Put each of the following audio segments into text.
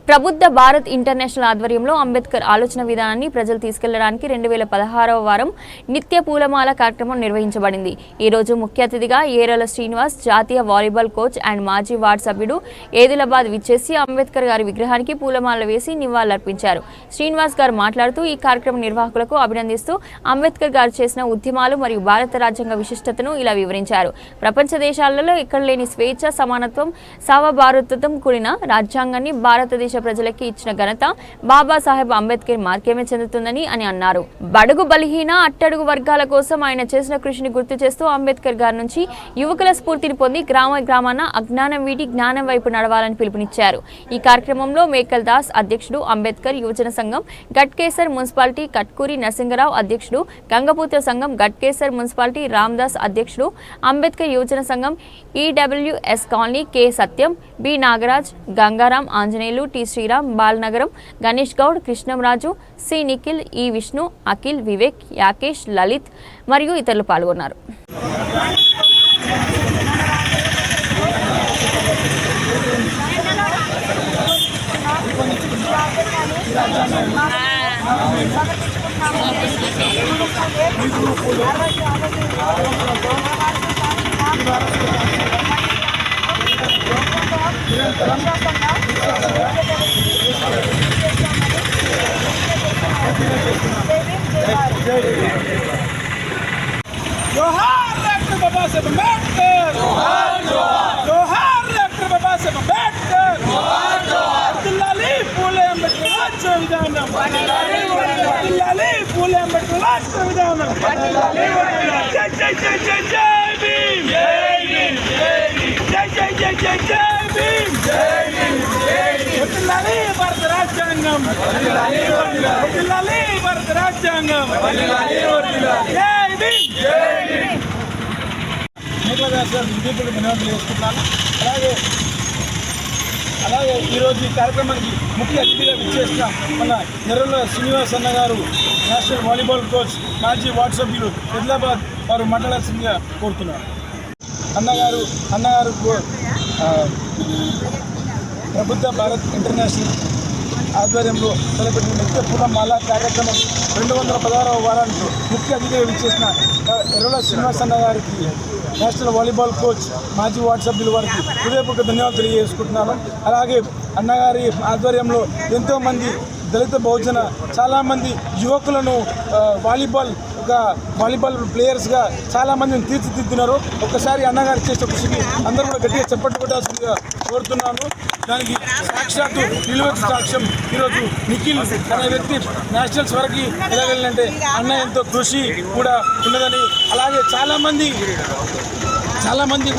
Prabuddha Bharat international ఆధ్వర్యంలో అంబేద్కర్ ఆలోచన విధానాన్ని ప్రజలు తీసుకెళ్లడానికి 2016వ వారం నిత్య పూలమాల కార్యక్రమం నిర్వహించబడింది. ఈ రోజు ముఖ్య అతిథిగా ఏరల శ్రీనివాస్, జాతీయ వాలీబాల్ కోచ్ అండ్ మాజీ వార్డు సభ్యుడు ఏదిలాబాద్ విచ్చేసి అంబేద్కర్ గారి విగ్రహానికి పూలమాల వేసి నివాళులర్పించారు. శ్రీనివాస్ గారు మాట్లాడుతూ ఈ కార్యక్రమం నిర్వాహకులకు అభినందిస్తూ అంబేద్కర్ గారు చేసిన ఉద్యమాలు మరియు భారత రాజ్యాంగ విశిష్టతను ఇలా వివరించారు. ప్రపంచ దేశాలలో ఎక్కడ లేని స్వేచ్ఛ, సమానత్వం, సార్వభౌమత్వం కూడిన రాజ్యాంగాన్ని భారతదేశ ప్రజలకి ఇచ్చిన ఘనత బాబాసాహెబ్ అంబేద్కర్ మార్గమే చెందుతుందని అన్నారు. బడుగు బలహీన అట్టడుగు వర్గాల కోసం ఆయన చేసిన కృషిని గుర్తు చేస్తూ అంబేద్కర్ గారి నుంచి యువకుల స్ఫూర్తిని పొంది గ్రామాన అజ్ఞానం వీడి జ్ఞానం వైపు నడవాలని పిలుపునిచ్చారు. ఈ కార్యక్రమంలో మేకల్ దాస్ అధ్యక్షుడు, అంబేద్కర్ యువజన సంఘం గట్కేసర్ మున్సిపాలిటీ కట్కూరి నరసింగరావు అధ్యక్షుడు, గంగపుత్ర సంఘం గట్కేసర్ మున్సిపాలిటీ రామదాస్ అధ్యక్షుడు, అంబేద్కర్ యువజన సంఘం EWS colony K Satyam, B Nagaraj, Gangaram, Anjaneyulu, T Sriram, Balanagaram, Ganesh Goud, Krishnamraju, C Nikhil, E Vishnu, Akhil, Vivek, Yakesh, Lalit మరియు ఇతరులు పాల్గొన్నారు. जोहार डॉक्टर बाबा साहेब अम्बेडकर, जोहार जोहार, जोहार डॉक्टर बाबा साहेब अम्बेडकर, जोहार जोहार, अब्दुल्लाली फूले अम्बेडकर राष्ट्र विधानम, अब्दुल्लाली फूले अम्बेडकर राष्ट्र विधानम, जय जय जय जय जय भीम, जय भीम, जय जय जय जय जय भीम, जय भीम, अब्दुल्लाली भारत राष्ट्रांगम, अब्दुल्लाली भारत राष्ट्रांगम, जय भीम, जय भीम. విద్యార్థులు వినోదం చేసుకుంటున్నాను. అలాగే ఈరోజు ఈ కార్యక్రమానికి ముఖ్య అతిథిగా విచ్చేసిన మన ఎర్రల శ్రీనివాస్ అన్న గారు, నేషనల్ వాలీబాల్ కోచ్, మాజీ వార్డు సభ్యులు ఆదిలాబాద్ వారు మాట్లాడాల్సిందిగా కోరుతున్నారు. అన్నగారు ప్రబుద్ధ భారత్ ఇంటర్నేషనల్ ఆధ్వర్యంలో తలపెట్టిన నిత్య పూలమాల కార్యక్రమం 216వ వారానికి ముఖ్య అతిథిగా విచ్చేసిన ఎర్రల శ్రీనివాస్ అన్న గారికి, నేషనల్ వాలీబాల్ కోచ్, మాజీ వార్డు సభ్యుల వారికి హృదయపూర్వక ధన్యవాదాలు తెలియజేసుకుంటున్నాను. అలాగే అన్నగారి ఆధ్వర్యంలో ఎంతోమంది దళిత బహుజన చాలామంది యువకులను వాలీబాల్ ప్లేయర్స్గా చాలామందిని తీర్చిదిద్దినారు. ఒక్కసారి అన్నగారు చేసే కృషికి అందరూ కూడా గట్టిగా చప్పట్లు కొట్టాల్సిందిగా కోరుతున్నాను. దానికి సాక్షాత్తు నిలువెత్తు సాక్ష్యం ఈరోజు నిఖిల్ అనే వ్యక్తి నేషనల్స్ వరకు వెళ్ళాలంటే అన్న ఎంతో కృషి కూడా ఉన్నదని, అలాగే చాలామంది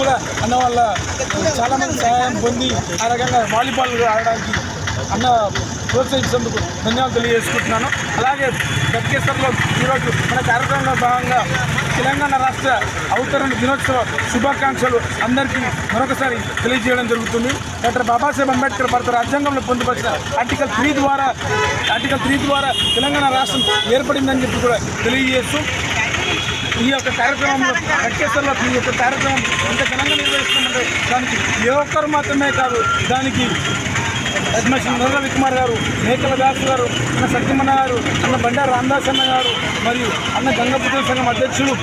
కూడా అన్న వల్ల చాలామంది సహాయం పొంది ఆ రకంగా వాలీబాల్ ఆడడానికి అన్న ప్రోత్సహించేందుకు ధన్యవాదాలు తెలియజేసుకుంటున్నాను. అలాగే గట్కేసర్లో ఈరోజు మన కార్యక్రమంలో భాగంగా తెలంగాణ రాష్ట్ర అవతరణ దినోత్సవ శుభాకాంక్షలు అందరికీ మరొకసారి తెలియజేయడం జరుగుతుంది. డాక్టర్ బాబాసాహెబ్ అంబేద్కర్ భారత రాజ్యాంగంలో పొందుపరిచిన ఆర్టికల్ 3 ద్వారా తెలంగాణ రాష్ట్రం ఏర్పడిందని చెప్పి కూడా తెలియజేస్తూ ఈ యొక్క కార్యక్రమంలో గట్కేసర్లో ఈ యొక్క కార్యక్రమం ఇంత ఘనంగా నిర్వహిస్తున్నామంటే దానికి ఏ ఒక్కరు మాత్రమే కాదు, దానికి అడ్మిషన్ నర్రవి కుమార్ గారు, మేకల దాస్ గారు, అన్న సత్యమన్న గారు, అన్న బండారు రామదాస్ అన్న గారు, మరియు అన్న గంగపుత్ర సంఘం అధ్యక్షులు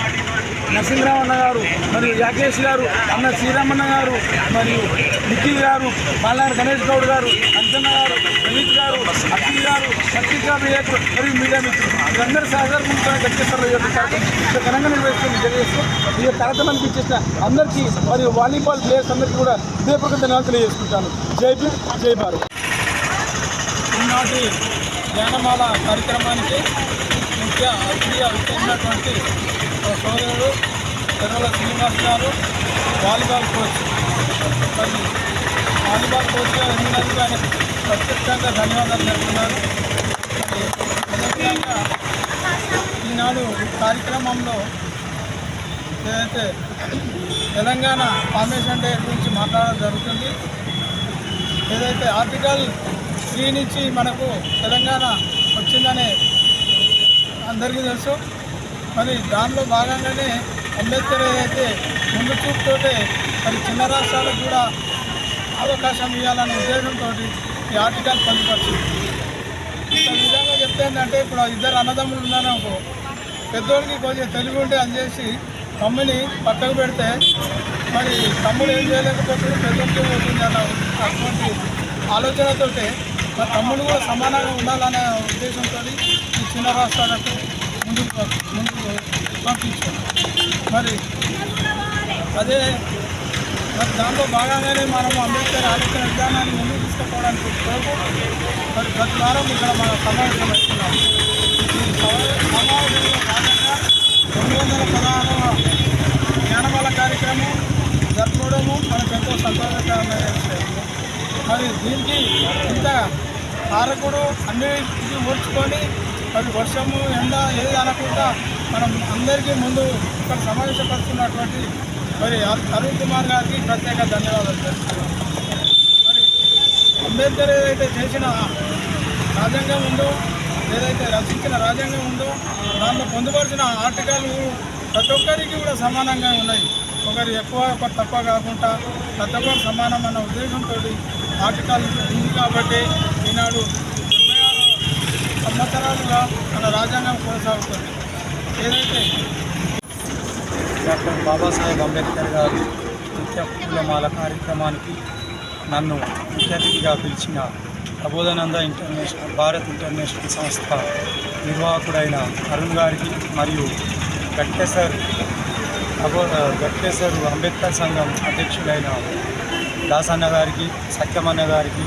నరసింహరావు అన్న గారు, మరియు యాకేష్ గారు, అన్న శ్రీరామన్న గారు, మరియు నిఖిల్ గారు, బాలనగర్ గణేష్ గౌడ్ గారు, అంజన్న గారు, లలిత్ గారు, అఖిల్ గారు, పత్రికా విలేకరు మరియు మీడియా మిత్రులు వీరందరూ సహకారంతో గట్కేసర్లో ఈ యొక్క కార్యక్రమం ఘనంగా నిర్వహిస్తూ తెలియజేస్తూ ఈ యొక్క కార్యక్రమానికి ఇచ్చేసిన అందరికీ మరియు వాలీబాల్ ప్లేయర్స్ అందరికీ కూడా హృదయపూర్వక ధన్యవాదాలు తెలియజేసుకుంటాను. జై భీమ్, జై భారత్. ఈనాటి జ్ఞానమాల కార్యక్రమానికి ముఖ్య అతిథిగా వచ్చినటువంటి సోదరుడు ఎర్రల శ్రీనివాస్ గారు, వాలీబాల్ కోచ్. మరి వాలీబాల్ కోచ్గా ఎన్నికలకు ఆయన ప్రత్యేకంగా ధన్యవాదాలు తెలుపుతున్నారు. అదేవిధంగా ఈనాడు కార్యక్రమంలో ఏదైతే తెలంగాణ ఫార్మేషన్ డే గురించి మాట్లాడడం జరుగుతుంది. ఏదైతే ఆర్టికల్ 3 నుంచి మనకు తెలంగాణ వచ్చిందనే అందరికీ తెలుసు. మరి దానిలో భాగంగానే అంబేద్కర్ ఏదైతే ముందు చూపుతోటే మరి చిన్న రాష్ట్రాలకు కూడా అవకాశం ఇవ్వాలనే ఉద్దేశంతో ఈ ఆర్టికల్ పొందుపరిచింది. ఈ విధంగా చెప్తే ఏంటంటే ఇప్పుడు ఇద్దరు అన్నదమ్ములు ఉన్నారనుకో, పెద్దోడికి కొంచెం తెలివి ఉంటే అది చేసి తమ్ముని పక్కకు పెడితే మరి తమ్ముడు ఏం చేయలేకపోతే పెద్దోడికి పోతుంది అన్న అటువంటి ఆలోచనతో మరి తమ్ముడు కూడా సమానంగా ఉండాలనే ఉద్దేశంతో ఈ చిన్న రాష్ట్రాలకు ముందుకు పంపించారు. మరి అదే మరి దాంట్లో భాగంగానే మనం అంబేద్కర్ ఆలోచన విధానాన్ని ముందుకు తీసుకుపోవడానికి కొరకు మరి ప్రతి వారం ఇక్కడ మన సమావేశం అవుతున్నాం. ఈ సమావేశంలో భాగంగా 216వ జ్ఞానమాల కార్యక్రమం జరుపుకోవడము మనకు ఎంతో సంతోషకరమైన విషయం. మరి దీనికి ఇంత కారకుడు అన్ని ఇది ఓర్చుకొని మరి వర్షము ఎండ ఏది అనకుండా మనం అందరికీ ముందు ఇక్కడ సమావేశపడుతున్నటువంటి మరి అరుణ్ కుమార్ గారికి ప్రత్యేక ధన్యవాదాలు తెలుపుతున్నాం. మరి అంబేద్కర్ ఏదైతే చేసిన రాజ్యాంగం ఉందో, ఏదైతే రచించిన రాజ్యాంగం ఉందో దాంట్లో పొందుపరిచిన ఆర్టికల్ ప్రతి ఒక్కరికి కూడా సమానంగా ఉన్నాయి. ఒకరు ఎక్కువ ఒకరు తక్కువ కాకుండా ప్రతి ఒక్కరు సమానం అన్న ఉద్దేశంతో ఆర్టికల్ ఉంది. కాబట్టి ఈనాడు 76 సంవత్సరాలుగా మన రాజ్యాంగం కొనసాగుతుంది. ఏదైతే డాక్టర్ బాబాసాహెబ్ అంబేద్కర్ గారు నిత్య పూలమాల కార్యక్రమానికి నన్ను ముఖ్య అతిథిగా పిలిచిన ప్రబోధానంద ఇంటర్నేషనల్ భారత్ ఇంటర్నేషనల్ సంస్థ నిర్వాహకుడైన అరుణ్ గారికి మరియు గట్కేసర్ అంబేద్కర్ సంఘం అధ్యక్షుడైన దాసన్న గారికి, సత్యమన్న గారికి,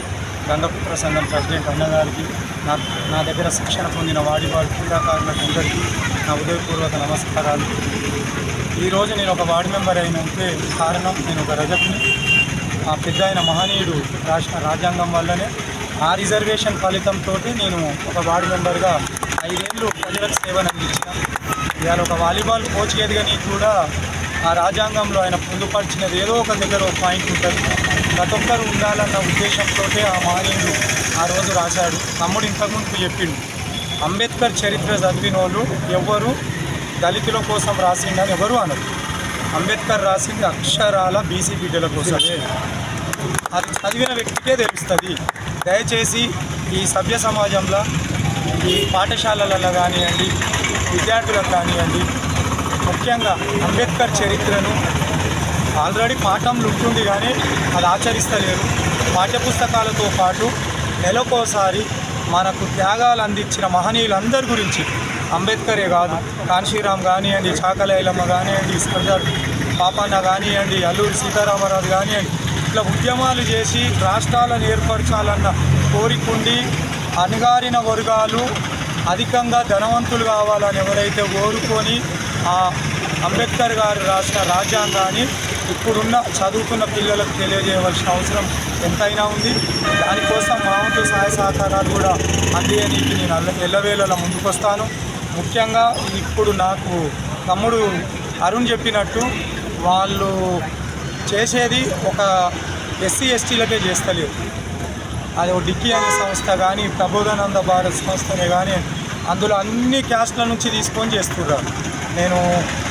గంగపుత్ర సంఘం ప్రెసిడెంట్ అన్న గారికి, నా దగ్గర శిక్షణ పొందిన వాలీబాల్ క్రీడాకారులందరికీ నా ఉదయపూర్వక నమస్కారాలు. ఈరోజు నేను ఒక వార్డు మెంబర్ అయినంటే కారణం నేను ఒక రజకుని. ఆ పెద్ద అయిన మహనీయుడు రాష్ట్ర రాజ్యాంగం వల్లనే ఆ రిజర్వేషన్ ఫలితంతో నేను ఒక వార్డు మెంబర్గా 5 ఏళ్ళు ప్రజలకు సేవను అందించాను. ఇవాళ ఒక వాలీబాల్ కోచ్ ఎదగని కూడా ఆ రాజ్యాంగంలో ఆయన పొందుపరిచినది ఏదో ఒక దగ్గర ఒక పాయింట్ ఉంటుంది. ప్రతి ఒక్కరు ఉండాలన్న ఉద్దేశంతో ఆ మహనీయుడు ఆ రోజు రాశాడు. తమ్ముడు ఇంతకుముందు చెప్పిండు, అంబేద్కర్ చరిత్ర చదివిన వాళ్ళు ఎవ్వరు దళితుల కోసం రాసిండని ఎవరు అనరు. అంబేద్కర్ రాసింది అక్షరాల బీసీ బిడ్డల కోసమే. అది చదివిన వ్యక్తికే తెలుస్తుంది. దయచేసి ఈ సభ్య సమాజంలో, ఈ పాఠశాలలలో కానివ్వండి, విద్యార్థులకు కానివ్వండి, ముఖ్యంగా అంబేద్కర్ చరిత్రను ఆల్రెడీ పాఠంలో ఉంటుంది కానీ అది ఆచరిస్తలేరు. పాఠ్యపుస్తకాలతో పాటు నెలకోసారి మనకు త్యాగాలు అందించిన మహనీయులందరి గురించి, అంబేద్కరే కాదు, కాన్షీరామ్ కానివ్వండి, చాకలైలమ్మ కానివ్వండి, సర్దార్ పాపన్న కానివ్వండి, అల్లూరి సీతారామరాజు కానివ్వండి, ఇట్లా ఉద్యమాలు చేసి రాష్ట్రాలను ఏర్పరచాలన్న కోరికుండి అణగారిన వర్గాలు అధికంగా ధనవంతులు కావాలని ఎవరైతే కోరుకొని ఆ అంబేద్కర్ గారు రాసిన రాజ్యాంగాన్ని ఇప్పుడున్న చదువుకున్న పిల్లలకు తెలియజేయవలసిన అవసరం ఎంతైనా ఉంది. దానికోసం మా వంతు సహాయ సహకారాలు కూడా అందియనీకి నేను ఎల్లవేళలా ముందుకొస్తాను. ముఖ్యంగా ఇప్పుడు నాకు తమ్ముడు అరుణ్ చెప్పినట్టు వాళ్ళు చేసేది ఒక ఎస్సీ ఎస్టీలకే చేస్తలేరు. అది ఒక డిక్కీ అనే సంస్థ కానీ, ప్రబోధానంద భారత్ సంస్థనే కానీ, అందులో అన్ని క్యాస్ట్ల నుంచి తీసుకొని చేస్తున్నారు. నేను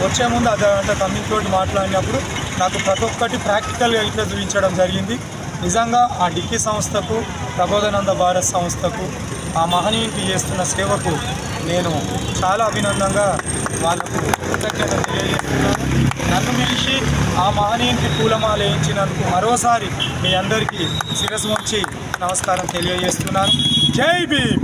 వచ్చే ముందు అదంతా తమ్మితో మాట్లాడినప్పుడు నాకు ప్రతి ఒక్కటి ప్రాక్టికల్గా ఇట్లా చూపించడం జరిగింది. నిజంగా ఆ డిక్కీ సంస్థకు, ప్రబోధానంద భారత్ సంస్థకు, ఆ మహనీయునికి చేస్తున్న సేవకు నేను చాలా అభినందంగా వాళ్ళకు కృతజ్ఞత తెలియజేస్తున్నాను. నన్ను పిలిచి ఆ మహనీయునికి పూలమాల వేయించినందుకు మరోసారి మీ అందరికీ శిరస్సు వంచి నమస్కారం తెలియజేస్తున్నాను. జై భీమ్.